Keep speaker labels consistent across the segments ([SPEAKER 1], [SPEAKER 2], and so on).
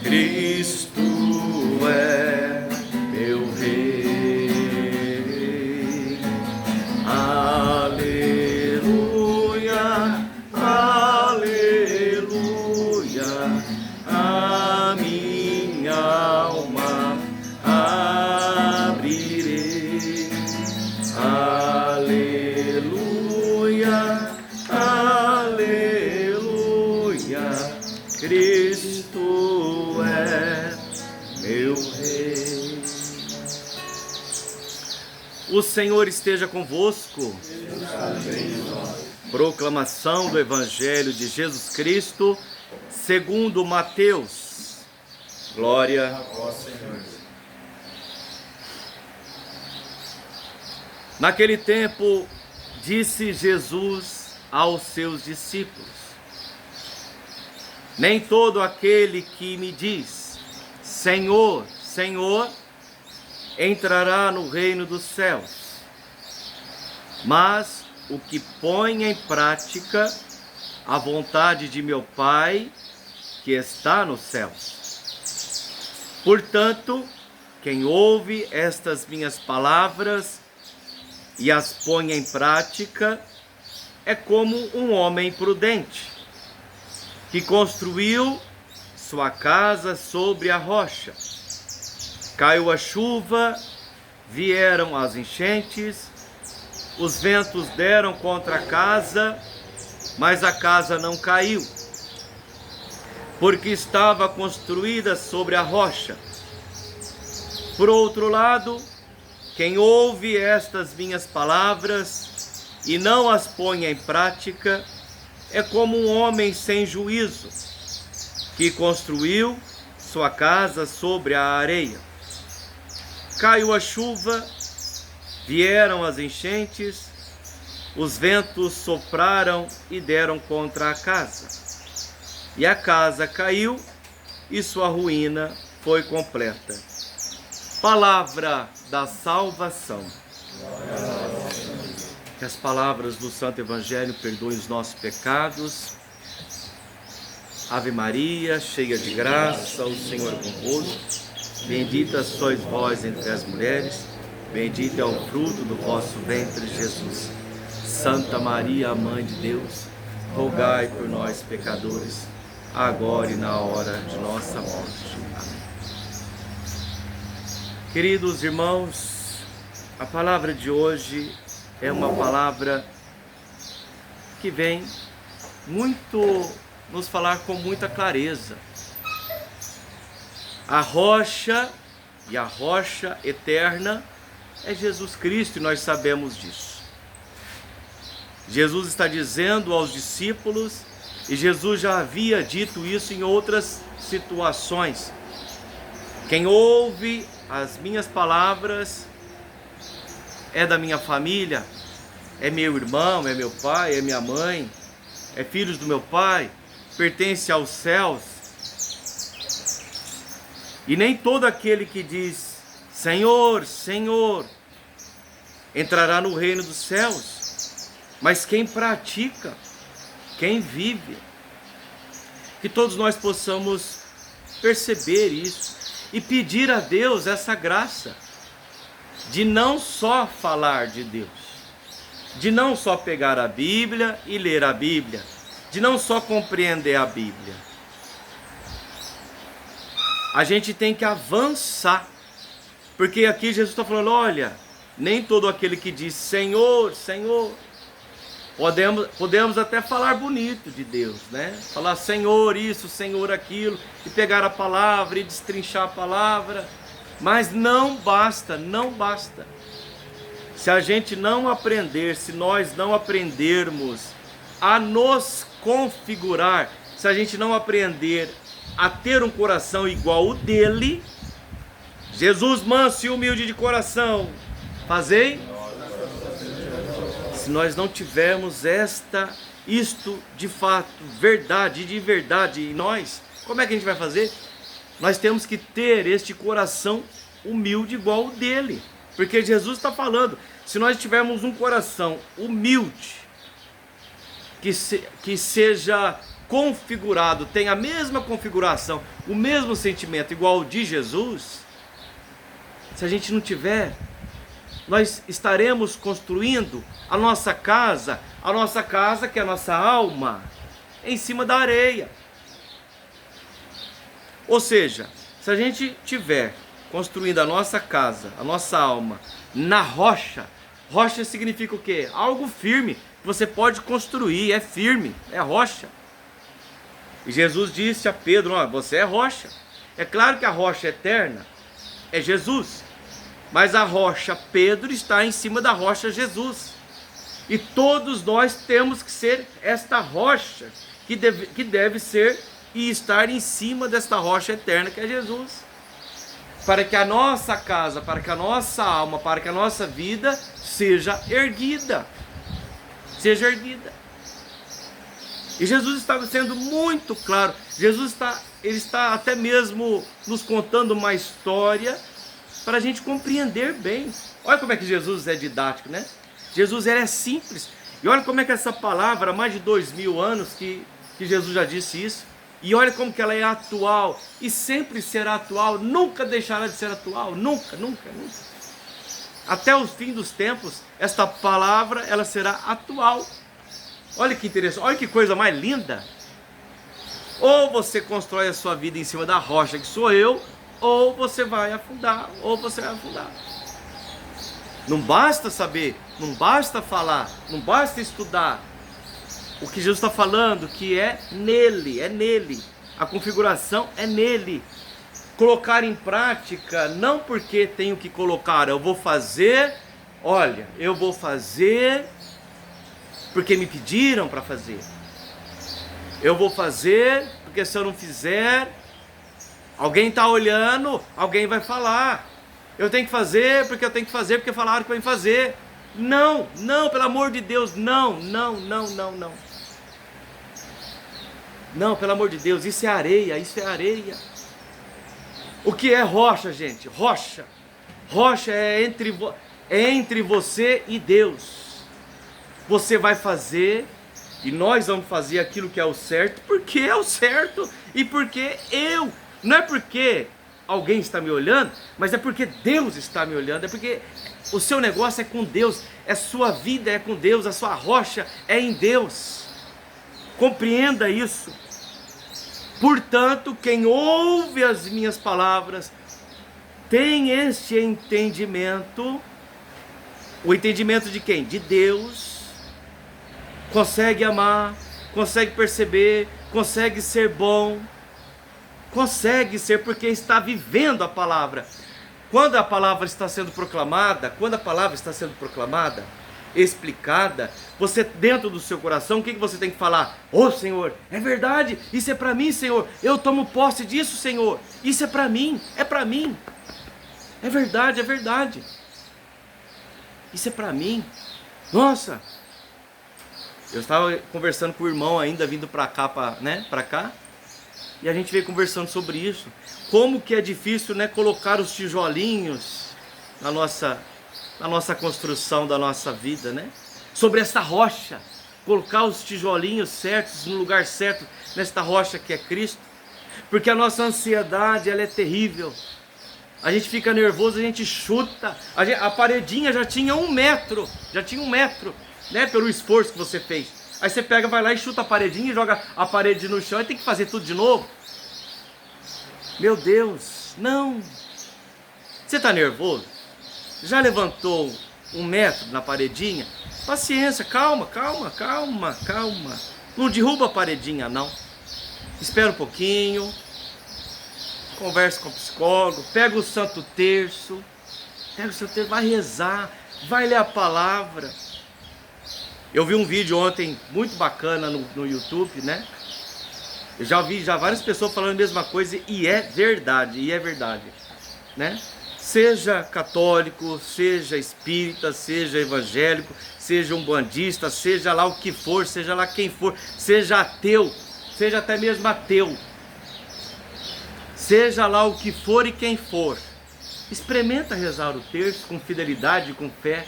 [SPEAKER 1] Cristo é meu Rei. Aleluia, aleluia, a minha alma abrirei. Aleluia, aleluia, Cristo é meu Rei. O Senhor esteja convosco. Proclamação do Evangelho de Jesus Cristo segundo Mateus. Glória a vós, Senhor. Naquele tempo, disse Jesus aos seus discípulos: nem todo aquele que me diz, Senhor, Senhor, entrará no reino dos céus, mas o que põe em prática a vontade de meu Pai que está nos céus. Portanto, quem ouve estas minhas palavras e as põe em prática é como um homem prudente que construiu sua casa sobre a rocha. Caiu a chuva, vieram as enchentes, os ventos deram contra a casa, mas a casa não caiu, porque estava construída sobre a rocha. Por outro lado, quem ouve estas minhas palavras e não as põe em prática é como um homem sem juízo, que construiu sua casa sobre a areia. Caiu a chuva, vieram as enchentes, os ventos sopraram e deram contra a casa. E a casa caiu e sua ruína foi completa. Palavra da salvação. Que as palavras do Santo Evangelho perdoem os nossos pecados. Ave Maria, cheia de graça, o Senhor é convosco. Bendita sois vós entre as mulheres, bendito é o fruto do vosso ventre, Jesus. Santa Maria, Mãe de Deus, rogai por nós, pecadores, agora e na hora de nossa morte. Amém. Queridos irmãos, a palavra de hoje é uma palavra que vem nos falar com muita clareza. A rocha e a rocha eterna é Jesus Cristo, e nós sabemos disso. Jesus está dizendo aos discípulos, e Jesus já havia dito isso em outras situações: quem ouve as minhas palavras é da minha família, é meu irmão, é meu pai, é minha mãe, é filhos do meu pai, pertence aos céus. E nem todo aquele que diz Senhor, Senhor, entrará no reino dos céus, mas quem pratica, quem vive. Que todos nós possamos perceber isso e pedir a Deus essa graça de não só falar de Deus, de não só pegar a Bíblia e ler a Bíblia, de não só compreender a Bíblia. A gente tem que avançar, porque aqui Jesus está falando, olha, nem todo aquele que diz Senhor, Senhor, podemos até falar bonito de Deus, né? Falar Senhor isso, Senhor aquilo, e pegar a palavra e destrinchar a palavra, mas não basta, não basta. Se a gente não aprender, se nós não aprendermos a nos configurar, se a gente não aprender a ter um coração igual o dele, Jesus manso e humilde de coração, fazei. Se nós não tivermos isto de fato, verdade de verdade em nós, como é que a gente vai fazer? Nós temos que ter este coração humilde igual o dele, porque Jesus está falando, se nós tivermos um coração humilde, que seja configurado, tem a mesma configuração, o mesmo sentimento igual ao de Jesus, se a gente não tiver, nós estaremos construindo a nossa casa que é a nossa alma, em cima da areia. Ou seja, se a gente tiver construindo a nossa casa, a nossa alma, na rocha, rocha significa o quê? Algo firme, que você pode construir, é firme, é rocha. E Jesus disse a Pedro, ó, você é rocha. É claro que a rocha eterna é Jesus, mas a rocha Pedro está em cima da rocha Jesus. E todos nós temos que ser esta rocha, que deve ser e estar em cima desta rocha eterna que é Jesus. Para que a nossa casa, para que a nossa alma, para que a nossa vida seja erguida. Seja erguida. E Jesus estava sendo muito claro. Ele está até mesmo nos contando uma história para a gente compreender bem. Olha como é que Jesus é didático, né? Jesus é simples. E olha como é que essa palavra, há mais de 2000 anos que Jesus já disse isso. E olha como que ela é atual. E sempre será atual. Nunca deixará de ser atual. Nunca, nunca, nunca. Até o fim dos tempos, esta palavra ela será atual. Olha que interessante. Olha que coisa mais linda. Ou você constrói a sua vida em cima da rocha, que sou eu, ou você vai afundar, Não basta saber, não basta falar, não basta estudar. O que Jesus está falando, que é nele. A configuração é nele. Colocar em prática, não porque tenho que colocar, eu vou fazer porque me pediram para fazer. Eu vou fazer, porque se eu não fizer, alguém está olhando, alguém vai falar. Eu tenho que fazer, porque falaram que vai fazer. Não, pelo amor de Deus, não. Não, pelo amor de Deus, isso é areia. O que é rocha, gente? Rocha é entre você e Deus. Você vai fazer, e nós vamos fazer aquilo que é o certo, porque é o certo, e porque não é porque alguém está me olhando, mas é porque Deus está me olhando, é porque o seu negócio é com Deus, a sua vida é com Deus, a sua rocha é em Deus. Compreenda isso. Portanto, quem ouve as minhas palavras tem este entendimento. O entendimento de quem? De Deus. Consegue amar, consegue perceber, consegue ser bom, consegue ser porque está vivendo a palavra. Quando a palavra está sendo proclamada, explicada, você dentro do seu coração, o que você tem que falar? Ô Senhor, é verdade, isso é para mim, Senhor, eu tomo posse disso, Senhor, isso é para mim, é verdade, isso é para mim. Nossa, eu estava conversando com o irmão ainda, vindo para cá, e a gente veio conversando sobre isso, como que é difícil, colocar os tijolinhos na nossa construção da nossa vida, sobre essa rocha, colocar os tijolinhos certos no lugar certo, nesta rocha que é Cristo, porque a nossa ansiedade, ela é terrível, a gente fica nervoso, a gente chuta, a paredinha já tinha um metro, pelo esforço que você fez, aí você pega, vai lá e chuta a paredinha e joga a parede no chão e tem que fazer tudo de novo. Meu Deus, não. Você está nervoso? Já levantou 1 metro na paredinha? Paciência, calma. Não derruba a paredinha, não. Espera um pouquinho. Conversa com o psicólogo. Pega o Santo Terço. Vai rezar. Vai ler a palavra. Eu vi um vídeo ontem muito bacana no YouTube, Eu já vi várias pessoas falando a mesma coisa e é verdade, Seja católico, seja espírita, seja evangélico, seja umbandista, seja lá o que for, seja lá quem for, seja ateu, seja até mesmo ateu, seja lá o que for e quem for, experimenta rezar o terço com fidelidade, com fé,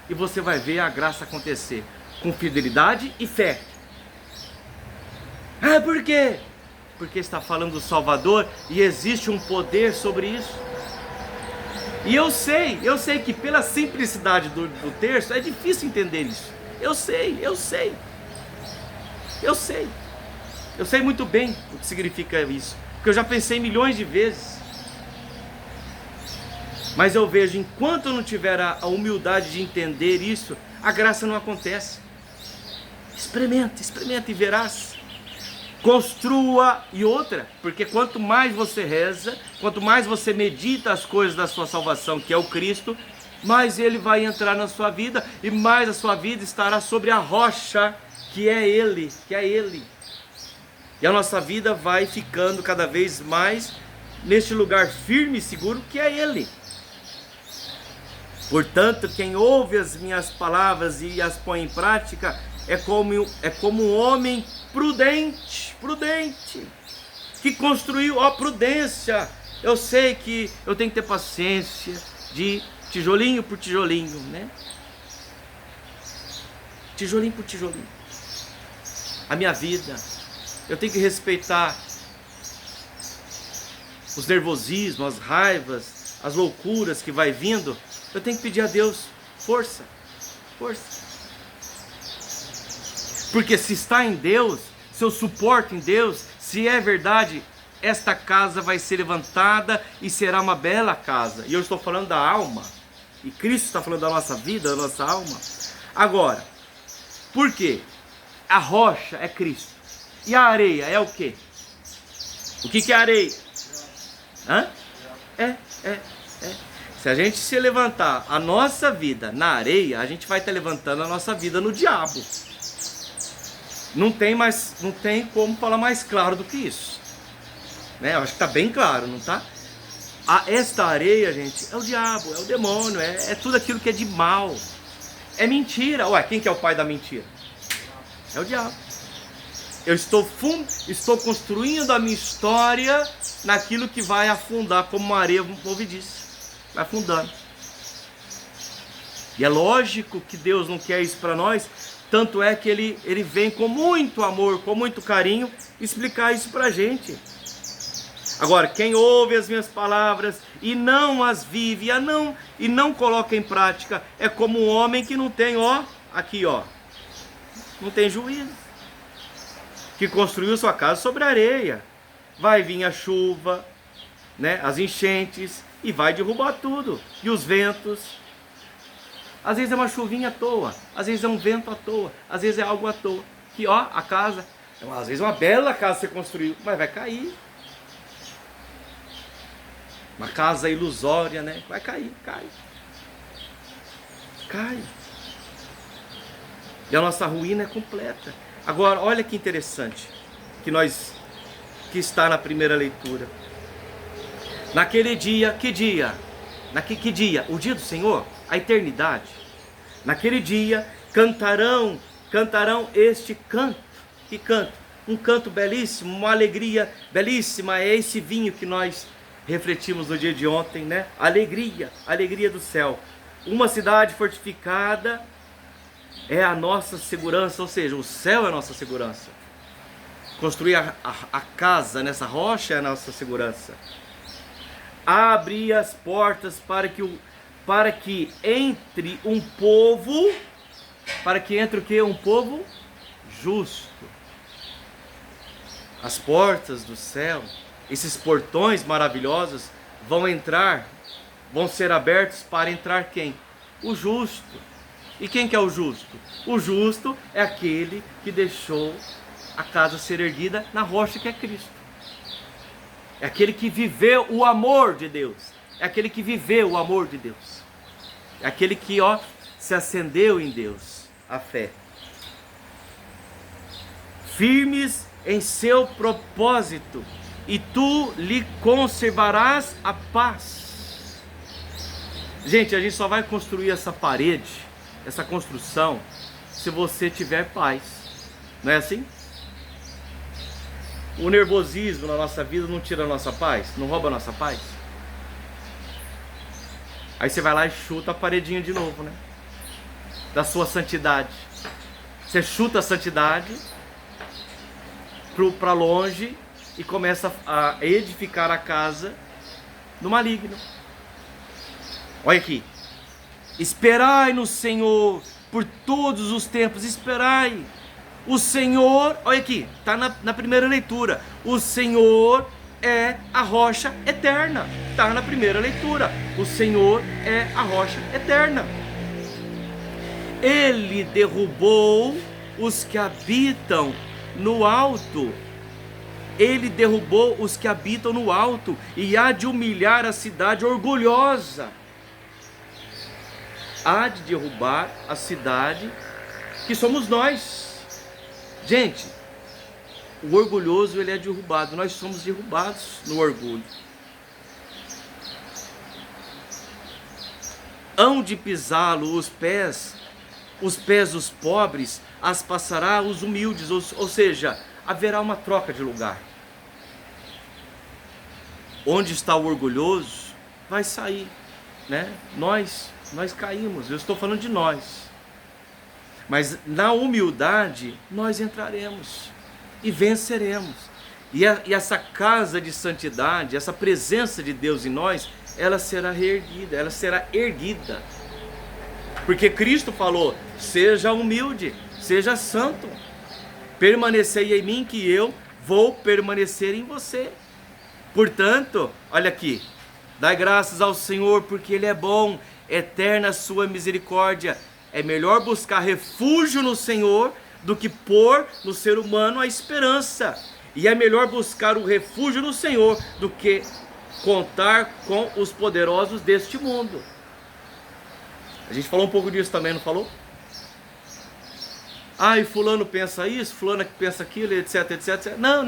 [SPEAKER 1] e você vai ver a graça acontecer, com fidelidade e fé. Ah, por quê? Porque está falando do Salvador e existe um poder sobre isso. E eu sei que pela simplicidade do texto é difícil entender isso. Eu sei muito bem o que significa isso, porque eu já pensei milhões de vezes. Mas eu vejo, enquanto eu não tiver a humildade de entender isso, a graça não acontece. Experimenta e verás. Construa. E outra, porque quanto mais você reza, quanto mais você medita as coisas da sua salvação, que é o Cristo, mais Ele vai entrar na sua vida, e mais a sua vida estará sobre a rocha, que é Ele. E a nossa vida vai ficando cada vez mais neste lugar firme e seguro, que é Ele. Portanto, quem ouve as minhas palavras e as põe em prática é como um homem prudente, que construiu, prudência. Eu sei que eu tenho que ter paciência, de tijolinho por tijolinho, né? Tijolinho por tijolinho. A minha vida, eu tenho que respeitar os nervosismos, as raivas, as loucuras que vai vindo. Eu tenho que pedir a Deus força. Porque se está em Deus, se eu suporto em Deus, se é verdade, esta casa vai ser levantada e será uma bela casa. E eu estou falando da alma, e Cristo está falando da nossa vida, da nossa alma. Agora, por quê? A rocha é Cristo. E a areia é o quê? O que é areia? Se a gente se levantar a nossa vida na areia, a gente vai estar levantando a nossa vida no diabo. Não tem como falar mais claro do que isso, né? Eu acho que está bem claro, não está? Esta areia, gente, é o diabo, é o demônio, é tudo aquilo que é de mal, é mentira. Ué, quem que é o pai da mentira? É o diabo. Eu estou construindo a minha história naquilo que vai afundar, como uma areia movediça, vai afundando. E é lógico que Deus não quer isso para nós. Tanto é que ele vem com muito amor, com muito carinho, explicar isso pra gente. Agora, quem ouve as minhas palavras e não as vive, e não coloca em prática, é como um homem que não tem, não tem juízo. Que construiu sua casa sobre areia. Vai vir a chuva, né, as enchentes, e vai derrubar tudo. E os ventos. Às vezes é uma chuvinha à toa, às vezes é um vento à toa, às vezes é algo à toa. Que a casa, às vezes uma bela casa você construiu, mas vai cair. Uma casa ilusória, né? Vai cair, cai. E a nossa ruína é completa. Agora, olha que interessante, que está na primeira leitura. Naquele dia, que dia? Que dia? O dia do Senhor? A eternidade. Naquele dia cantarão este canto. Que canto? Um canto belíssimo, uma alegria belíssima. É esse vinho que nós refletimos no dia de ontem, né? Alegria do céu. Uma cidade fortificada é a nossa segurança, ou seja, o céu é a nossa segurança. Construir a casa nessa rocha é a nossa segurança. Abre as portas para que entre um povo, para que entre o quê? Um povo justo. As portas do céu, esses portões maravilhosos vão ser abertos para entrar quem? O justo. E quem que é o justo? O justo é aquele que deixou a casa ser erguida na rocha que é Cristo. É aquele que viveu o amor de Deus. É aquele que viveu o amor de Deus. É aquele que se acendeu em Deus, a fé. Firmes em seu propósito, e tu lhe conservarás a paz. Gente, a gente só vai construir essa parede, essa construção, se você tiver paz. Não é assim? O nervosismo na nossa vida não tira a nossa paz? Não rouba a nossa paz? Aí você vai lá e chuta a paredinha de novo, né? Da sua santidade. Você chuta a santidade, para longe e começa a edificar a casa no maligno. Olha aqui. Esperai no Senhor por todos os tempos, esperai. O Senhor, olha aqui, está na primeira leitura. O Senhor é a rocha eterna. Está na primeira leitura. O Senhor é a rocha eterna. Ele derrubou os que habitam no alto. Ele derrubou os que habitam no alto e há de humilhar a cidade orgulhosa. Há de derrubar a cidade que somos nós. Gente, o orgulhoso ele é derrubado. Nós somos derrubados no orgulho. Hão de pisá-lo os pés dos pobres, as passará os humildes, ou seja, haverá uma troca de lugar. Onde está o orgulhoso, vai sair, né? Nós caímos, eu estou falando de nós. Mas na humildade, nós entraremos e venceremos. E essa casa de santidade, essa presença de Deus em nós, ela será reerguida, ela será erguida. Porque Cristo falou, seja humilde, seja santo. Permanecei em mim que eu vou permanecer em você. Portanto, olha aqui, dai graças ao Senhor porque Ele é bom, eterna a sua misericórdia. É melhor buscar refúgio no Senhor do que pôr no ser humano a esperança. E é melhor buscar o refúgio no Senhor do que contar com os poderosos deste mundo. A gente falou um pouco disso também, não falou? E fulano pensa isso, fulano pensa aquilo, etc, etc. Não.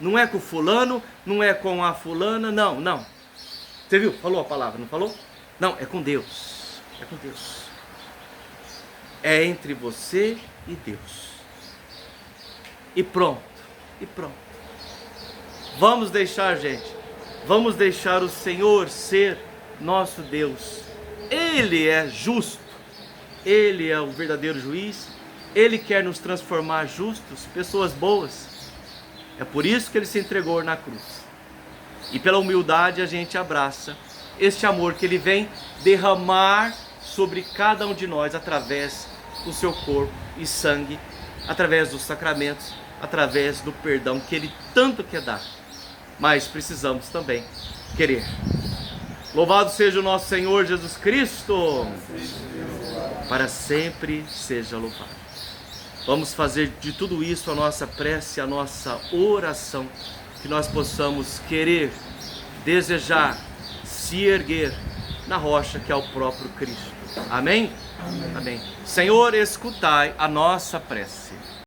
[SPEAKER 1] Não é com fulano, não é com a fulana, não. Você viu? Falou a palavra, não falou? Não, é com Deus. É com Deus. É entre você e Deus. E pronto. Vamos deixar, gente. Vamos deixar o Senhor ser nosso Deus. Ele é justo. Ele é o verdadeiro juiz. Ele quer nos transformar justos, pessoas boas. É por isso que Ele se entregou na cruz. E pela humildade a gente abraça este amor que Ele vem derramar sobre cada um de nós através do seu corpo e sangue, através dos sacramentos, através do perdão que Ele tanto quer dar. Mas precisamos também querer. Louvado seja o nosso Senhor Jesus Cristo. Para sempre seja louvado. Vamos fazer de tudo isso a nossa prece, a nossa oração, que nós possamos querer, desejar, se erguer na rocha que é o próprio Cristo. Amém? Amém. Senhor, escutai a nossa prece.